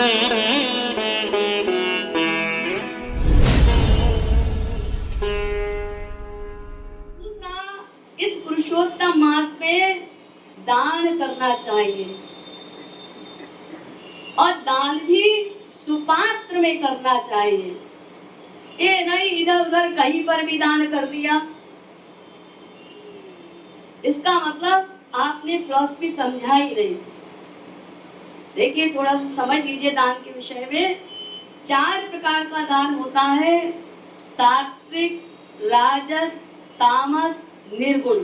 दूसरा, इस पुरुषोत्तम मास में दान करना चाहिए और दान भी सुपात्र में करना चाहिए। ये नहीं इधर उधर कहीं पर भी दान कर दिया, इसका मतलब आपने फिलॉसफी समझा ही नहीं। देखिए, थोड़ा सा समझ लीजिए दान के विषय में। 4 प्रकार का दान होता है: सात्विक, राजस, तामस, निर्गुण।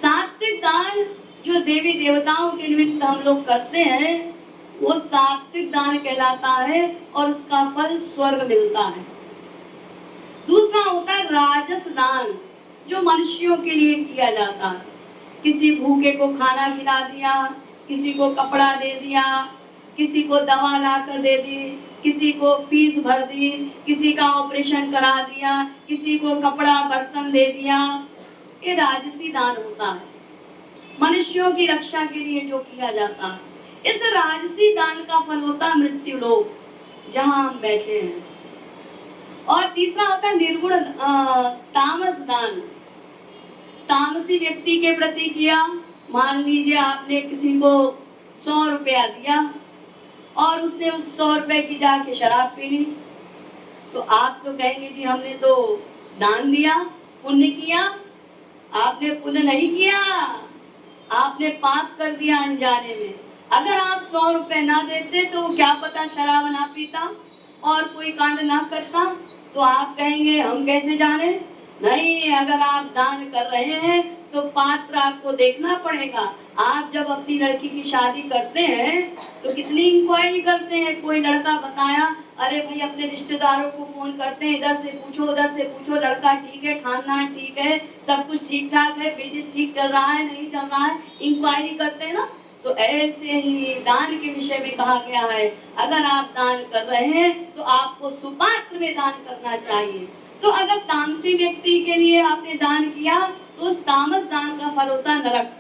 सात्विक दान जो देवी देवताओं के निमित्त हम लोग करते हैं, वो सात्विक दान कहलाता है और उसका फल स्वर्ग मिलता है। दूसरा होता है राजस दान, जो मनुष्यों के लिए किया जाता है। किसी भूखे को खाना खिला दिया, किसी को कपड़ा दे दिया, किसी को दवा ला कर दे दी, किसी को फीस भर दी, किसी का ऑपरेशन करा दिया, किसी को कपड़ा बर्तन दे दिया। ये राजसी दान होता है, मनुष्यों की रक्षा के लिए जो किया जाता है। इस राजसी दान का फल होता है मृत्यु लोक, जहां हम बैठे हैं। और तीसरा होता है निर्गुण तामस दान। तामसी व्यक्ति के प्रति किया। मान लीजिए आपने किसी को 100 रुपया दिया और उसने उस 100 रुपए की जाके शराब पी ली, तो आप तो कहेंगे जी हमने तो दान दिया, पुण्य किया। आपने पुण्य नहीं किया, आपने पाप कर दिया अनजाने में। अगर आप 100 रुपए ना देते तो क्या पता शराब ना पीता और कोई कांड ना करता, तो आप कहेंगे हम कैसे जाने। नहीं, अगर आप दान कर रहे हैं तो पात्र आपको देखना पड़ेगा। आप जब अपनी लड़की की शादी करते हैं तो कितनी इंक्वायरी करते हैं। कोई लड़का बताया, अरे भाई अपने रिश्तेदारों को फोन करते हैं, इधर से पूछो उधर से पूछो, लड़का ठीक है, खानदान ठीक है, सब कुछ ठीक ठाक है, बिजनेस ठीक चल रहा है नहीं चल रहा है, इंक्वायरी करते हैं ना। तो ऐसे ही दान के विषय में कहा गया है, अगर आप दान कर रहे हैं तो आपको सुपात्र में दान करना चाहिए। तो अगर तामसी व्यक्ति के लिए आपने दान किया तो उस तामस दान का फल होता है नरक।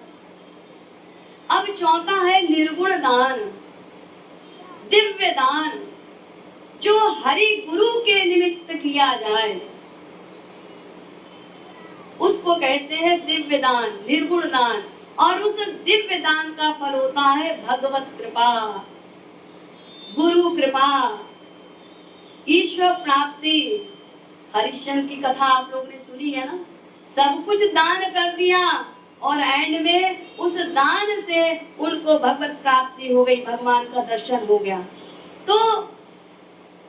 अब चौथा है निर्गुण दान, दिव्य दान, जो हरि गुरु के निमित्त किया जाए उसको कहते हैं दिव्य दान, निर्गुण दान। और उस दिव्य दान का फल होता है भगवत कृपा, गुरु कृपा, ईश्वर प्राप्ति। हरिश्चंद्र की कथा आप लोग ने सुनी है ना। सब कुछ दान कर दिया और एंड में उस दान से उनको भगवत प्राप्ति हो गई, भगवान का दर्शन हो गया। तो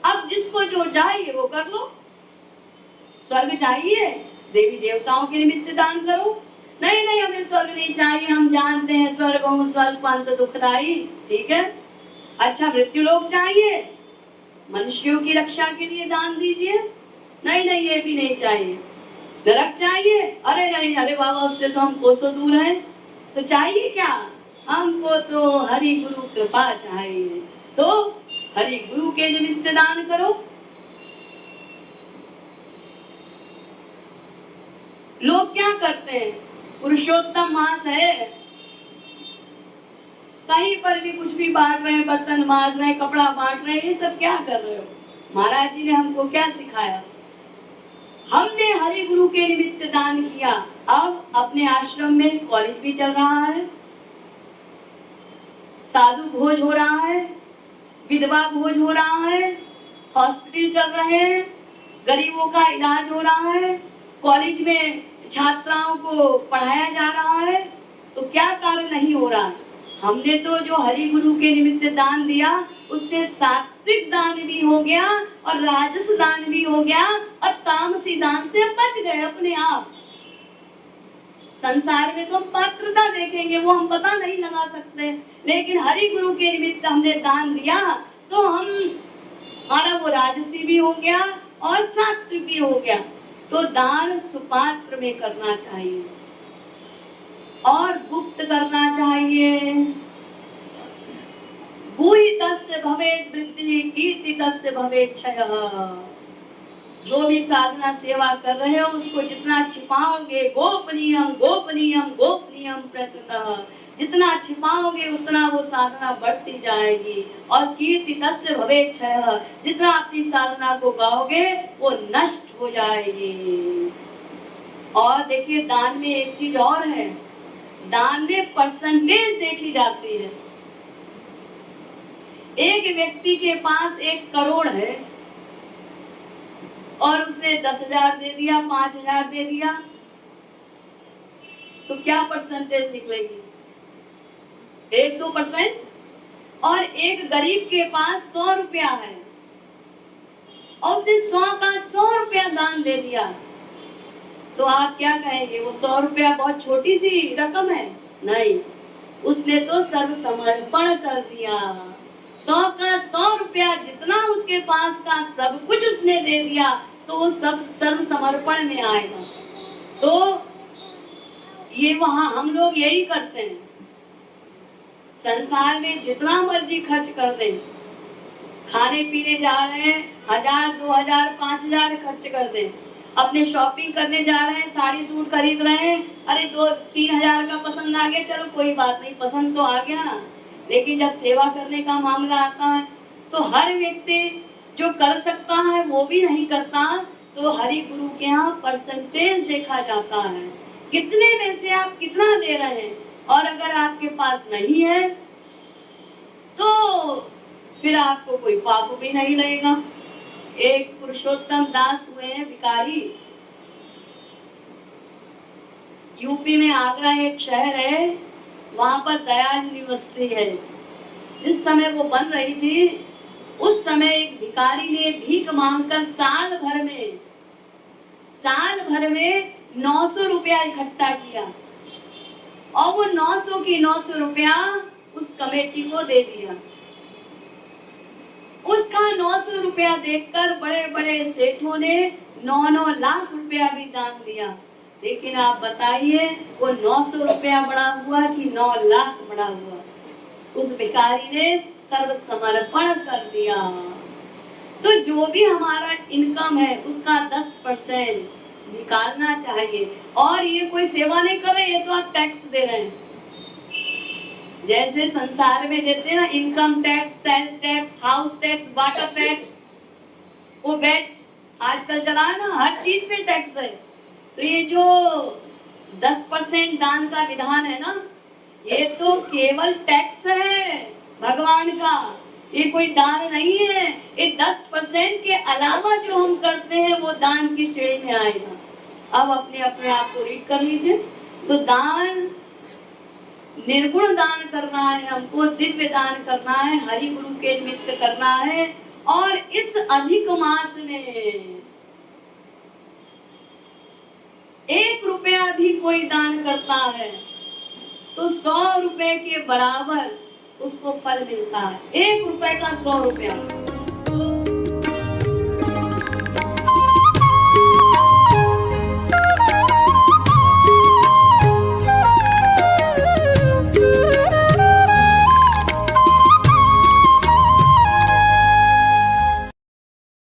अब जिसको जो चाहिए वो कर लो। स्वर्ग चाहिए, देवी देवताओं के निमित्त दान करो। नहीं नहीं, हमें स्वर्ग नहीं चाहिए, हम जानते हैं स्वर्ग हो स्वर्ग पंत दुखदाई, ठीक है। अच्छा, मृत्यु लोक चाहिए, मनुष्यों की रक्षा के लिए दान दीजिए। नहीं नहीं, ये भी नहीं चाहिए। नरक चाहिए, अरे नहीं, अरे बाबा उससे तो हम कोसों दूर हैं। तो चाहिए क्या? हमको तो हरि गुरु कृपा चाहिए। तो हरि गुरु के निमित्त दान करो। लोग क्या करते हैं, पुरुषोत्तम मास है, कहीं पर भी कुछ भी बांट रहे हैं, बर्तन बांट रहे हैं, कपड़ा बांट रहे हैं, ये सब क्या कर रहे हो? महाराज जी ने हमको क्या सिखाया? हमने हरि गुरु के निमित्त दान किया। अब अपने आश्रम में कॉलेज भी चल रहा है, साधु भोज हो रहा है, विधवा भोज हो रहा है, हॉस्पिटल चल रहे हैं, गरीबों का इलाज हो रहा है, कॉलेज में छात्राओं को पढ़ाया जा रहा है। तो क्या कार्य नहीं हो रहा है? हमने तो जो हरि गुरु के निमित्त दान दिया उससे सात्विक दान भी हो गया और राजस दान भी हो गया और तामसी दान से हम बच गए अपने आप। संसार में तो हम पात्रता देखेंगे, वो हम पता नहीं लगा सकते, लेकिन हरि गुरु के निमित्त हमने दान दिया तो हम हमारा वो राजसी भी हो गया और सात्विक भी हो गया। तो दान सुपात्र में करना चाहिए और गुप्त करना चाहिए। भूहि तस्य भवेत् वृत्तिः कीर्ति तस्य भवेत् क्षयः। जो भी साधना सेवा कर रहे हो उसको जितना छिपाओगे, गोपनीयम गोपनीयम गोपनीयम प्रत्यतः, जितना छिपाओगे उतना वो साधना बढ़ती जाएगी। और कीर्ति तस्य भवेत् क्षयः, जितना अपनी साधना को गाओगे वो नष्ट हो जाएगी। और देखिए दान में एक चीज और है, दान में परसेंटेज देखी जाती है। एक व्यक्ति के पास 1 करोड़ है और उसने 10,000 दे दिया, 5,000 दे दिया, तो क्या परसेंटेज निकलेगी? 1-2%। और एक गरीब के पास 100 रुपया है और उसने 100 का 100 रुपया दान दे दिया, तो आप क्या कहेंगे? वो 100 रुपया बहुत छोटी सी रकम है? नहीं, उसने तो सर्व समर्पण कर दिया। 100 का 100 रुपया जितना उसके पास था सब कुछ उसने दे दिया, तो वो सब सर्व समर्पण में आएगा। तो ये वहां हम लोग यही करते हैं, संसार में जितना मर्जी खर्च कर दें, खाने पीने जा रहे हैं 1,000, 2,000, 5,000 खर्च कर दें, अपने शॉपिंग करने जा रहे हैं, साड़ी सूट खरीद रहे हैं, अरे 2-3 हज़ार का पसंद आ गया, चलो कोई बात नहीं, पसंद तो आ गया ना। लेकिन जब सेवा करने का मामला आता है तो हर व्यक्ति जो कर सकता है वो भी नहीं करता। तो हरि गुरु के यहाँ परसेंटेज देखा जाता है, कितने में से आप कितना दे रहे हैं। और अगर आपके पास नहीं है तो फिर आपको कोई पाप भी नहीं लगेगा। एक पुरुषोत्तम दास हुए हैं भिखारी, यूपी में आगरा एक शहर है, वहां पर दयाल यूनिवर्सिटी है। जिस समय वो बन रही थी उस समय एक भिखारी ने भीख मांगकर साल भर में 900 रुपया इकट्ठा किया और वो 900 की 900 रुपया उस कमेटी को दे दिया। उसका 900 रुपया देखकर बड़े बड़े सेठों ने 9-9 लाख रुपया भी दान दिया। लेकिन आप बताइए वो 900 रुपया बड़ा हुआ कि 9 लाख बड़ा हुआ? उस भिखारी ने सर्व समर्पण कर दिया। तो जो भी हमारा इनकम है उसका 10% निकालना चाहिए। और ये कोई सेवा नहीं कर रहे, ये तो आप टैक्स दे रहे हैं। जैसे संसार में देते हैं ना income tax, sales tax, house tax, water tax, वो वेट आजकल चला है ना, हर चीज पे टैक्स है। तो ये जो 10% दान का विधान है ना, ये तो केवल टैक्स है भगवान का, ये कोई दान नहीं है। ये 10% के अलावा जो हम करते हैं वो दान की श्रेणी में आएगा। अब अपने आप को रीड कर लीजिए। तो दान, निर्गुण दान करना है हमको, दिव्य दान करना है, हरि गुरु के निमित्त करना है। और इस अधिक मास में 1 रुपया भी कोई दान करता है तो 100 रुपए के बराबर उसको फल मिलता है। 1 रुपए का 100 रुपया।